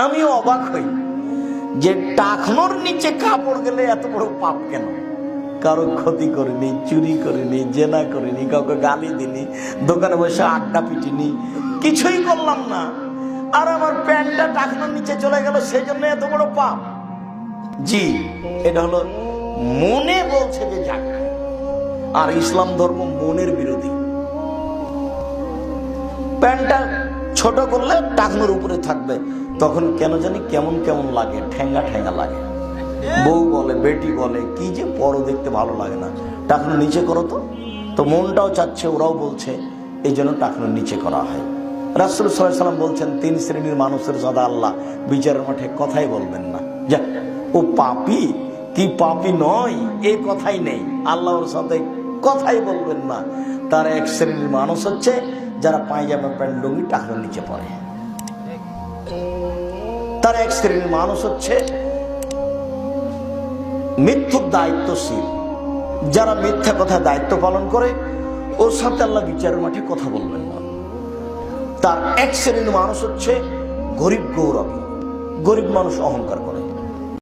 আমিও অবাক হই যে টাকনোর নিচে কাপড় গেলে এত বড় পাপ কেন? কারো ক্ষতি করিনি, চুরি করিনি, জেনা করিনি, কাউকে গালি দিনি, দোকানে বসে আড্ডা পিটিনি, কিছুই করলাম না, আর আমার প্যান্টটা টাকনোর নিচে চলে গেল, সেই জন্য এত বড় পাপ? জি, এটা হলো মনে বলছে যে যাক। আর ইসলাম ধর্ম মনের বিরোধী। প্যান্টটা ছোট করলে টাকনোর উপরে থাকবে, তখন কেন জানি কেমন কেমন লাগে, ঠেঙ্গা ঠেঙ্গা লাগে। বউ বলে, বেটি বলে, কি যে পরো দেখতে ভালো লাগে না, টাকনো নিচে করো তো। তো মনটাও চাচ্ছে, ওরাও বলছে, এই জন্য টাকনোর নিচে করা হয়। রাসূল সাল্লাল্লাহু আলাইহি ওয়াসাল্লাম বলছেন, 3 শ্রেণীর মানুষের সাথে আল্লাহ বিচারের মাঠে কথাই বলবেন না। যা, ও পাপী কি পাপী নয় এই কথাই নেই, আল্লাহর সাথে কথাই বলবেন না। তার এক শ্রেণীর মানুষ হচ্ছে যারা পায়জামা প্যান্ট লুঙ্গি টাকনোর নিচে পড়ে। তার এক শ্রেণীর মানুষ হচ্ছে মৃত্যুর দায়িত্বশীল, যারা মিথ্যা কথা দায়িত্ব পালন করে, ওর সাথে আল্লাহ বিচারের মাঠে কথা বলবেন না। তার এক শ্রেণীর মানুষ হচ্ছে গরিব গৌরবী, গরিব মানুষ অহংকার করে।